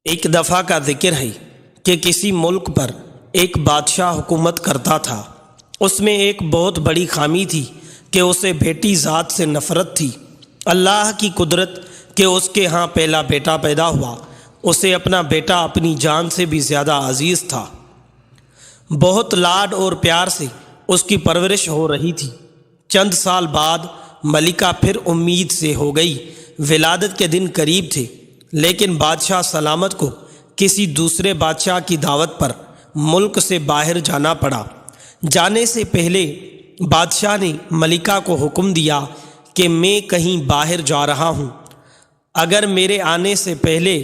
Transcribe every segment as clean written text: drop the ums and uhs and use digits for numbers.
ایک دفعہ کا ذکر ہے کہ کسی ملک پر ایک بادشاہ حکومت کرتا تھا۔ اس میں ایک بہت بڑی خامی تھی کہ اسے بیٹی ذات سے نفرت تھی۔ اللہ کی قدرت کہ اس کے ہاں پہلا بیٹا پیدا ہوا، اسے اپنا بیٹا اپنی جان سے بھی زیادہ عزیز تھا۔ بہت لاڈ اور پیار سے اس کی پرورش ہو رہی تھی۔ چند سال بعد ملکہ پھر امید سے ہو گئی۔ ولادت کے دن قریب تھے، لیکن بادشاہ سلامت کو کسی دوسرے بادشاہ کی دعوت پر ملک سے باہر جانا پڑا۔ جانے سے پہلے بادشاہ نے ملکہ کو حکم دیا کہ میں کہیں باہر جا رہا ہوں، اگر میرے آنے سے پہلے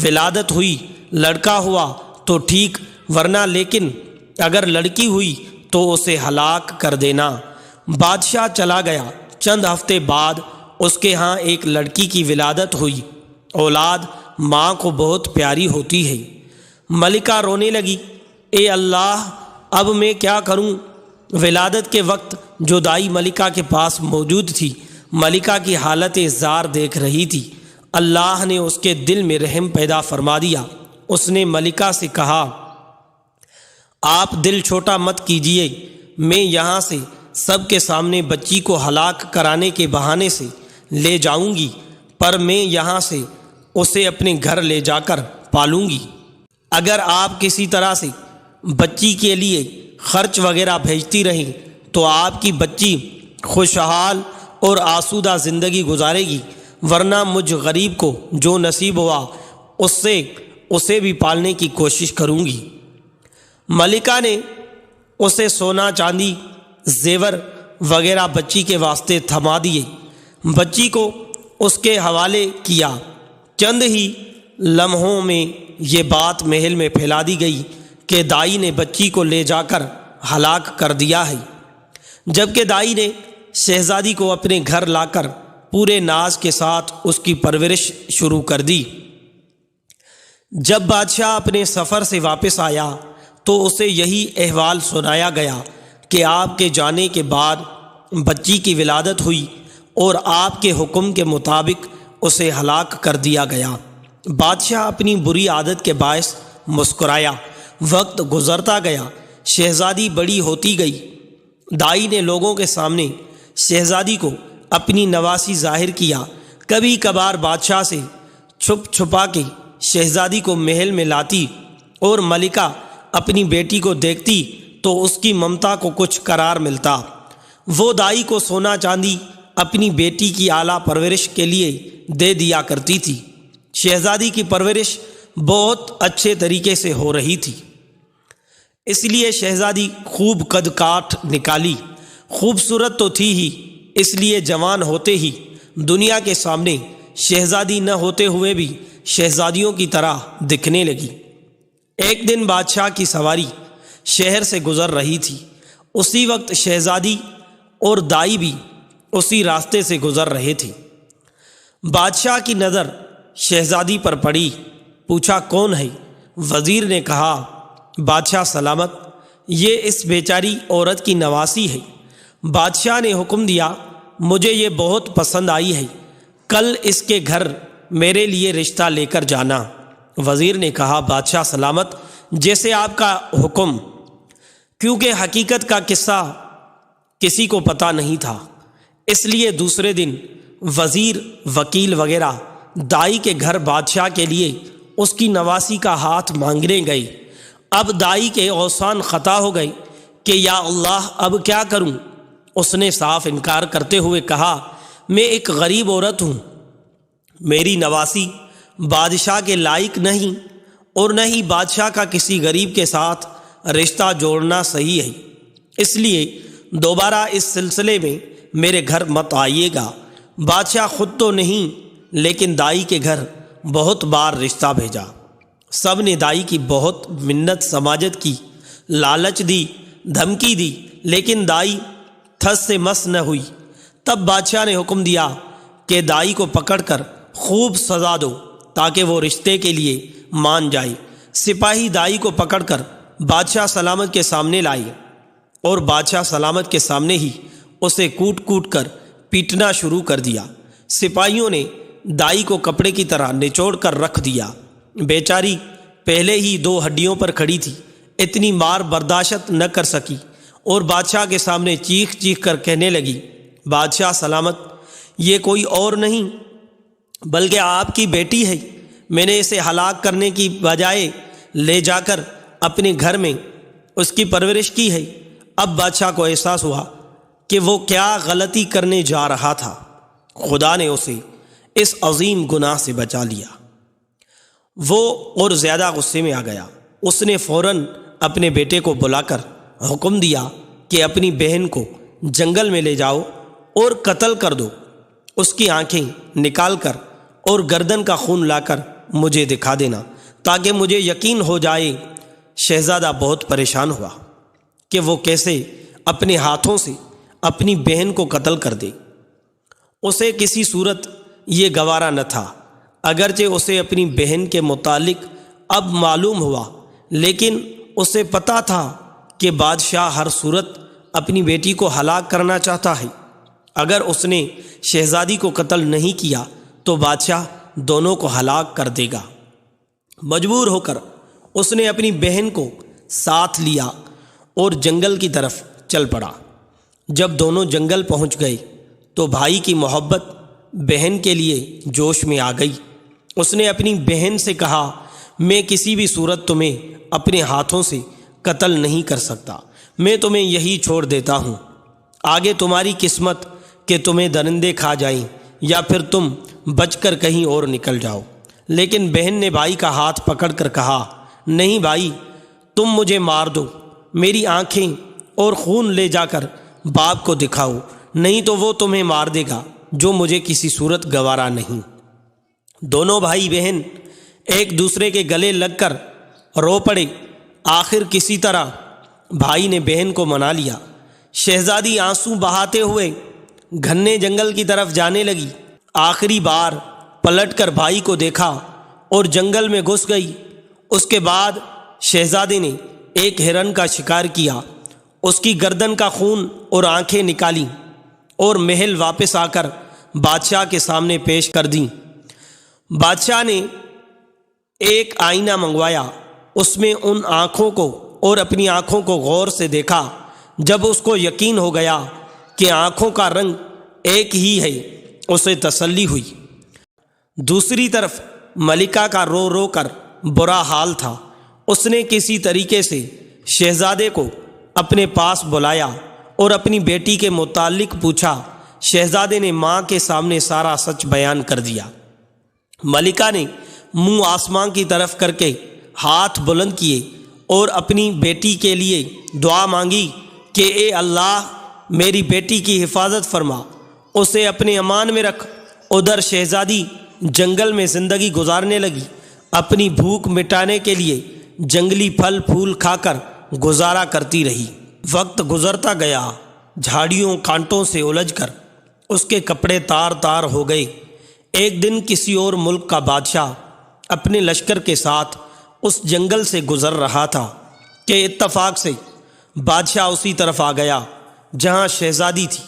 ولادت ہوئی، لڑکا ہوا تو ٹھیک، ورنہ لیکن اگر لڑکی ہوئی تو اسے ہلاک کر دینا۔ بادشاہ چلا گیا۔ چند ہفتے بعد اس کے ہاں ایک لڑکی کی ولادت ہوئی۔ اولاد ماں کو بہت پیاری ہوتی ہے۔ ملکہ رونے لگی، اے اللہ، اب میں کیا کروں؟ ولادت کے وقت جو دائی ملکہ کے پاس موجود تھی، ملکہ کی حالت زار دیکھ رہی تھی۔ اللہ نے اس کے دل میں رحم پیدا فرما دیا۔ اس نے ملکہ سے کہا، آپ دل چھوٹا مت کیجیے، میں یہاں سے سب کے سامنے بچی کو ہلاک کرانے کے بہانے سے لے جاؤں گی، پر میں یہاں سے اسے اپنے گھر لے جا کر پالوں گی۔ اگر آپ کسی طرح سے بچی کے لیے خرچ وغیرہ بھیجتی رہیں تو آپ کی بچی خوشحال اور آسودہ زندگی گزارے گی، ورنہ مجھ غریب کو جو نصیب ہوا اسے بھی پالنے کی کوشش کروں گی۔ ملکہ نے اسے سونا چاندی زیور وغیرہ بچی کے واسطے تھما دیے، بچی کو اس کے حوالے کیا۔ چند ہی لمحوں میں یہ بات محل میں پھیلا دی گئی کہ دائی نے بچی کو لے جا کر ہلاک کر دیا ہے، جبکہ دائی نے شہزادی کو اپنے گھر لا کر پورے ناز کے ساتھ اس کی پرورش شروع کر دی۔ جب بادشاہ اپنے سفر سے واپس آیا تو اسے یہی احوال سنایا گیا کہ آپ کے جانے کے بعد بچی کی ولادت ہوئی اور آپ کے حکم کے مطابق اسے ہلاک کر دیا گیا۔ بادشاہ اپنی بری عادت کے باعث مسکرایا۔ وقت گزرتا گیا، شہزادی بڑی ہوتی گئی۔ دائی نے لوگوں کے سامنے شہزادی کو اپنی نواسی ظاہر کیا۔ کبھی کبھار بادشاہ سے چھپ چھپا کے شہزادی کو محل میں لاتی اور ملکہ اپنی بیٹی کو دیکھتی تو اس کی ممتا کو کچھ قرار ملتا۔ وہ دائی کو سونا چاندی اپنی بیٹی کی اعلیٰ پرورش کے لیے دے دیا کرتی تھی۔ شہزادی کی پرورش بہت اچھے طریقے سے ہو رہی تھی، اس لیے شہزادی خوب قد کاٹ نکالی۔ خوبصورت تو تھی ہی، اس لیے جوان ہوتے ہی دنیا کے سامنے شہزادی نہ ہوتے ہوئے بھی شہزادیوں کی طرح دکھنے لگی۔ ایک دن بادشاہ کی سواری شہر سے گزر رہی تھی۔ اسی وقت شہزادی اور دائی بھی اسی راستے سے گزر رہے تھے۔ بادشاہ کی نظر شہزادی پر پڑی۔ پوچھا، کون ہے؟ وزیر نے کہا، بادشاہ سلامت، یہ اس بیچاری عورت کی نواسی ہے۔ بادشاہ نے حکم دیا، مجھے یہ بہت پسند آئی ہے، کل اس کے گھر میرے لیے رشتہ لے کر جانا۔ وزیر نے کہا، بادشاہ سلامت، جیسے آپ کا حکم۔ کیونکہ حقیقت کا قصہ کسی کو پتہ نہیں تھا، اس لیے دوسرے دن وزیر، وکیل وغیرہ دائی کے گھر بادشاہ کے لیے اس کی نواسی کا ہاتھ مانگنے گئے۔ اب دائی کے اوسان خطا ہو گئے کہ یا اللہ، اب کیا کروں؟ اس نے صاف انکار کرتے ہوئے کہا، میں ایک غریب عورت ہوں، میری نواسی بادشاہ کے لائق نہیں، اور نہ ہی بادشاہ کا کسی غریب کے ساتھ رشتہ جوڑنا صحیح ہے، اس لیے دوبارہ اس سلسلے میں میرے گھر مت آئیے گا۔ بادشاہ خود تو نہیں، لیکن دائی کے گھر بہت بار رشتہ بھیجا۔ سب نے دائی کی بہت منت سماجت کی، لالچ دی، دھمکی دی، لیکن دائی تھس سے مس نہ ہوئی۔ تب بادشاہ نے حکم دیا کہ دائی کو پکڑ کر خوب سزا دو تاکہ وہ رشتے کے لیے مان جائے۔ سپاہی دائی کو پکڑ کر بادشاہ سلامت کے سامنے لائے اور بادشاہ سلامت کے سامنے ہی اسے کوٹ کوٹ کر پیٹنا شروع کر دیا۔ سپاہیوں نے دائی کو کپڑے کی طرح نچوڑ کر رکھ دیا۔ بیچاری پہلے ہی 2 ہڈیوں پر کھڑی تھی، اتنی مار برداشت نہ کر سکی اور بادشاہ کے سامنے چیخ چیخ کر کہنے لگی، بادشاہ سلامت، یہ کوئی اور نہیں بلکہ آپ کی بیٹی ہے۔ میں نے اسے ہلاک کرنے کی بجائے لے جا کر اپنے گھر میں اس کی پرورش کی ہے۔ اب بادشاہ کو احساس ہوا کہ وہ کیا غلطی کرنے جا رہا تھا۔ خدا نے اسے اس عظیم گناہ سے بچا لیا۔ وہ اور زیادہ غصے میں آ گیا۔ اس نے فوراً اپنے بیٹے کو بلا کر حکم دیا کہ اپنی بہن کو جنگل میں لے جاؤ اور قتل کر دو۔ اس کی آنکھیں نکال کر اور گردن کا خون لا کر مجھے دکھا دینا تاکہ مجھے یقین ہو جائے۔ شہزادہ بہت پریشان ہوا کہ وہ کیسے اپنے ہاتھوں سے اپنی بہن کو قتل کر دے۔ اسے کسی صورت یہ گوارا نہ تھا، اگرچہ اسے اپنی بہن کے متعلق اب معلوم ہوا، لیکن اسے پتہ تھا کہ بادشاہ ہر صورت اپنی بیٹی کو ہلاک کرنا چاہتا ہے۔ اگر اس نے شہزادی کو قتل نہیں کیا تو بادشاہ دونوں کو ہلاک کر دے گا۔ مجبور ہو کر اس نے اپنی بہن کو ساتھ لیا اور جنگل کی طرف چل پڑا۔ جب دونوں جنگل پہنچ گئے تو بھائی کی محبت بہن کے لیے جوش میں آ گئی۔ اس نے اپنی بہن سے کہا، میں کسی بھی صورت تمہیں اپنے ہاتھوں سے قتل نہیں کر سکتا، میں تمہیں یہی چھوڑ دیتا ہوں، آگے تمہاری قسمت کہ تمہیں درندے کھا جائیں یا پھر تم بچ کر کہیں اور نکل جاؤ۔ لیکن بہن نے بھائی کا ہاتھ پکڑ کر کہا، نہیں بھائی، تم مجھے مار دو، میری آنکھیں اور خون لے جا کر باپ کو دکھاؤ، نہیں تو وہ تمہیں مار دے گا، جو مجھے کسی صورت گوارا نہیں۔ دونوں بھائی بہن ایک دوسرے کے گلے لگ کر رو پڑے۔ آخر کسی طرح بھائی نے بہن کو منا لیا۔ شہزادی آنسو بہاتے ہوئے گھنے جنگل کی طرف جانے لگی۔ آخری بار پلٹ کر بھائی کو دیکھا اور جنگل میں گھس گئی۔ اس کے بعد شہزادے نے ایک ہرن کا شکار کیا، اس کی گردن کا خون اور آنکھیں نکالیں اور محل واپس آ کر بادشاہ کے سامنے پیش کر دیں۔ بادشاہ نے ایک آئینہ منگوایا، اس میں ان آنکھوں کو اور اپنی آنکھوں کو غور سے دیکھا۔ جب اس کو یقین ہو گیا کہ آنکھوں کا رنگ ایک ہی ہے، اسے تسلی ہوئی۔ دوسری طرف ملکہ کا رو رو کر برا حال تھا۔ اس نے کسی طریقے سے شہزادے کو اپنے پاس بلایا اور اپنی بیٹی کے متعلق پوچھا۔ شہزادے نے ماں کے سامنے سارا سچ بیان کر دیا۔ ملکہ نے منہ آسمان کی طرف کر کے ہاتھ بلند کیے اور اپنی بیٹی کے لیے دعا مانگی کہ اے اللہ، میری بیٹی کی حفاظت فرما، اسے اپنے امان میں رکھ۔ ادھر شہزادی جنگل میں زندگی گزارنے لگی، اپنی بھوک مٹانے کے لیے جنگلی پھل پھول کھا کر گزارا کرتی رہی۔ وقت گزرتا گیا، جھاڑیوں کانٹوں سے الجھ کر اس کے کپڑے تار تار ہو گئے۔ ایک دن کسی اور ملک کا بادشاہ اپنے لشکر کے ساتھ اس جنگل سے گزر رہا تھا کہ اتفاق سے بادشاہ اسی طرف آ گیا جہاں شہزادی تھی۔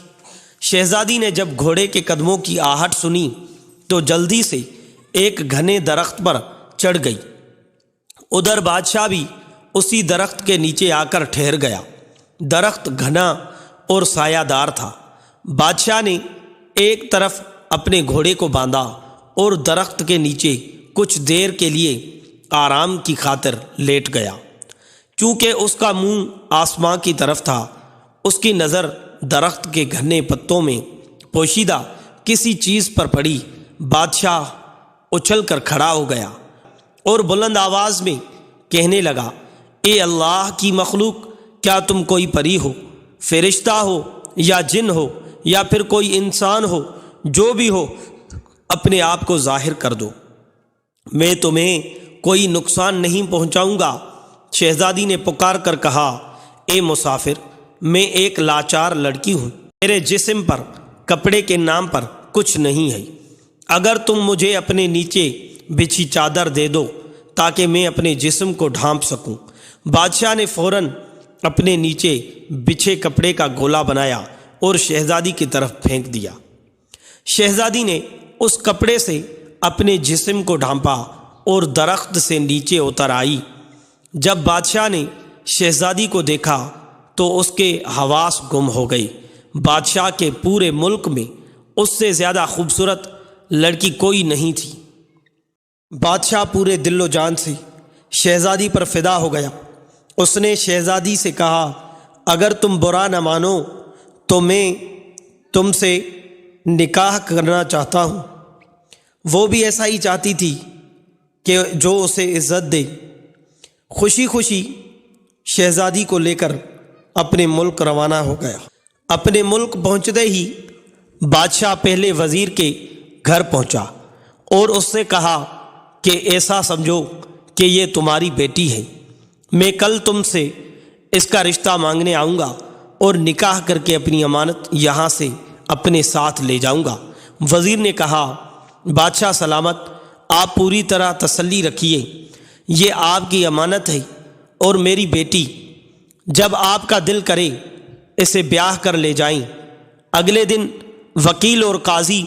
شہزادی نے جب گھوڑے کے قدموں کی آہٹ سنی تو جلدی سے ایک گھنے درخت پر چڑھ گئی۔ ادھر بادشاہ بھی اسی درخت کے نیچے آ کر ٹھہر گیا۔ درخت گھنا اور سایہ دار تھا۔ بادشاہ نے ایک طرف اپنے گھوڑے کو باندھا اور درخت کے نیچے کچھ دیر کے لیے آرام کی خاطر لیٹ گیا۔ چونکہ اس کا منہ آسمان کی طرف تھا، اس کی نظر درخت کے گھنے پتوں میں پوشیدہ کسی چیز پر پڑی۔ بادشاہ اچھل کر کھڑا ہو گیا اور بلند آواز میں کہنے لگا، اے اللہ کی مخلوق، کیا تم کوئی پری ہو، فرشتہ ہو یا جن ہو یا پھر کوئی انسان ہو؟ جو بھی ہو، اپنے آپ کو ظاہر کر دو، میں تمہیں کوئی نقصان نہیں پہنچاؤں گا۔ شہزادی نے پکار کر کہا، اے مسافر، میں ایک لاچار لڑکی ہوں، میرے جسم پر کپڑے کے نام پر کچھ نہیں ہے، اگر تم مجھے اپنے نیچے بچھی چادر دے دو تاکہ میں اپنے جسم کو ڈھانپ سکوں۔ بادشاہ نے فوراً اپنے نیچے بچھے کپڑے کا گولا بنایا اور شہزادی کی طرف پھینک دیا۔ شہزادی نے اس کپڑے سے اپنے جسم کو ڈھانپا اور درخت سے نیچے اتر آئی۔ جب بادشاہ نے شہزادی کو دیکھا تو اس کے حواس گم ہو گئے۔ بادشاہ کے پورے ملک میں اس سے زیادہ خوبصورت لڑکی کوئی نہیں تھی۔ بادشاہ پورے دل و جان سے شہزادی پر فدا ہو گیا۔ اس نے شہزادی سے کہا، اگر تم برا نہ مانو تو میں تم سے نکاح کرنا چاہتا ہوں۔ وہ بھی ایسا ہی چاہتی تھی کہ جو اسے عزت دے۔ خوشی خوشی شہزادی کو لے کر اپنے ملک روانہ ہو گیا۔ اپنے ملک پہنچتے ہی بادشاہ پہلے وزیر کے گھر پہنچا اور اس سے کہا کہ ایسا سمجھو کہ یہ تمہاری بیٹی ہے، میں کل تم سے اس کا رشتہ مانگنے آؤں گا اور نکاح کر کے اپنی امانت یہاں سے اپنے ساتھ لے جاؤں گا۔ وزیر نے کہا، بادشاہ سلامت، آپ پوری طرح تسلی رکھیے، یہ آپ کی امانت ہے اور میری بیٹی، جب آپ کا دل کرے اسے بیاہ کر لے جائیں۔ اگلے دن وکیل اور قاضی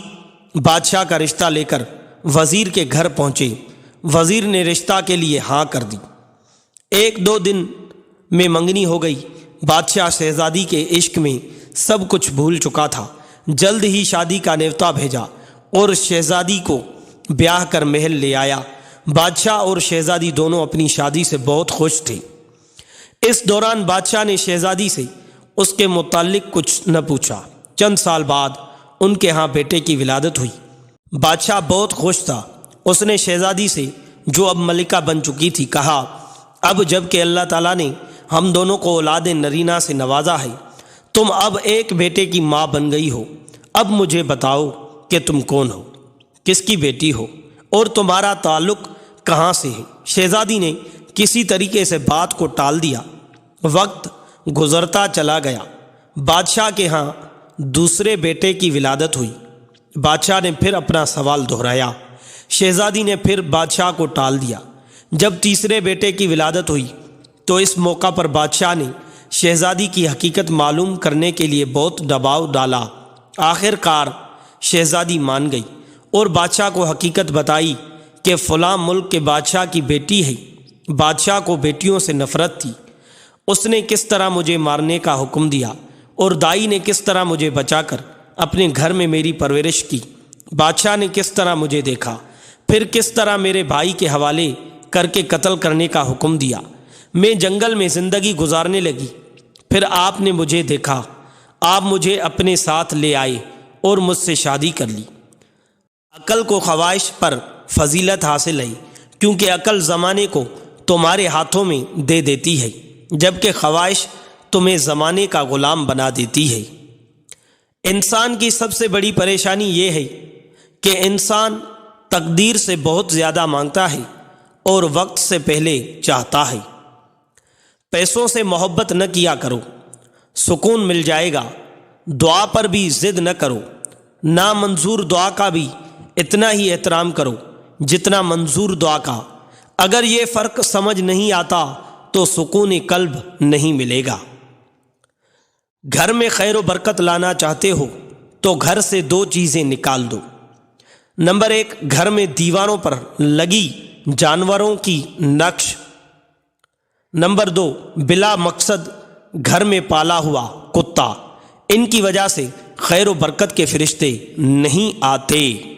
بادشاہ کا رشتہ لے کر وزیر کے گھر پہنچے۔ وزیر نے رشتہ کے لیے ہاں کر دی۔ 1-2 دن میں منگنی ہو گئی۔ بادشاہ شہزادی کے عشق میں سب کچھ بھول چکا تھا۔ جلد ہی شادی کا نیوتا بھیجا اور شہزادی کو بیاہ کر محل لے آیا۔ بادشاہ اور شہزادی دونوں اپنی شادی سے بہت خوش تھے۔ اس دوران بادشاہ نے شہزادی سے اس کے متعلق کچھ نہ پوچھا۔ چند سال بعد ان کے ہاں بیٹے کی ولادت ہوئی۔ بادشاہ بہت خوش تھا۔ اس نے شہزادی سے، جو اب ملکہ بن چکی تھی، کہا، اب جب کہ اللہ تعالیٰ نے ہم دونوں کو اولاد نرینہ سے نوازا ہے، تم اب ایک بیٹے کی ماں بن گئی ہو۔ اب مجھے بتاؤ کہ تم کون ہو، کس کی بیٹی ہو اور تمہارا تعلق کہاں سے ہے؟ شہزادی نے کسی طریقے سے بات کو ٹال دیا۔ وقت گزرتا چلا گیا۔ بادشاہ کے ہاں دوسرے بیٹے کی ولادت ہوئی۔ بادشاہ نے پھر اپنا سوال دہرایا۔ شہزادی نے پھر بادشاہ کو ٹال دیا۔ جب تیسرے بیٹے کی ولادت ہوئی تو اس موقع پر بادشاہ نے شہزادی کی حقیقت معلوم کرنے کے لیے بہت دباؤ ڈالا۔ آخر کار شہزادی مان گئی اور بادشاہ کو حقیقت بتائی کہ فلاں ملک کے بادشاہ کی بیٹی ہے۔ بادشاہ کو بیٹیوں سے نفرت تھی۔ اس نے کس طرح مجھے مارنے کا حکم دیا اور دائی نے کس طرح مجھے بچا کر اپنے گھر میں میری پرورش کی۔ بادشاہ نے کس طرح مجھے دیکھا، پھر کس طرح میرے بھائی کے حوالے کر کے قتل کرنے کا حکم دیا۔ میں جنگل میں زندگی گزارنے لگی، پھر آپ نے مجھے دیکھا، آپ مجھے اپنے ساتھ لے آئے اور مجھ سے شادی کر لی۔ عقل کو خواہش پر فضیلت حاصل ہے، کیونکہ عقل زمانے کو تمہارے ہاتھوں میں دے دیتی ہے، جبکہ خواہش تمہیں زمانے کا غلام بنا دیتی ہے۔ انسان کی سب سے بڑی پریشانی یہ ہے کہ انسان تقدیر سے بہت زیادہ مانگتا ہے اور وقت سے پہلے چاہتا ہے۔ پیسوں سے محبت نہ کیا کرو، سکون مل جائے گا۔ دعا پر بھی ضد نہ کرو، نامنظور دعا کا بھی اتنا ہی احترام کرو جتنا منظور دعا کا۔ اگر یہ فرق سمجھ نہیں آتا تو سکون قلب نہیں ملے گا۔ گھر میں خیر و برکت لانا چاہتے ہو تو گھر سے 2 چیزیں نکال دو۔ نمبر 1، گھر میں دیواروں پر لگی جانوروں کی نقش۔ نمبر 2، بلا مقصد گھر میں پالا ہوا کتا۔ ان کی وجہ سے خیر و برکت کے فرشتے نہیں آتے۔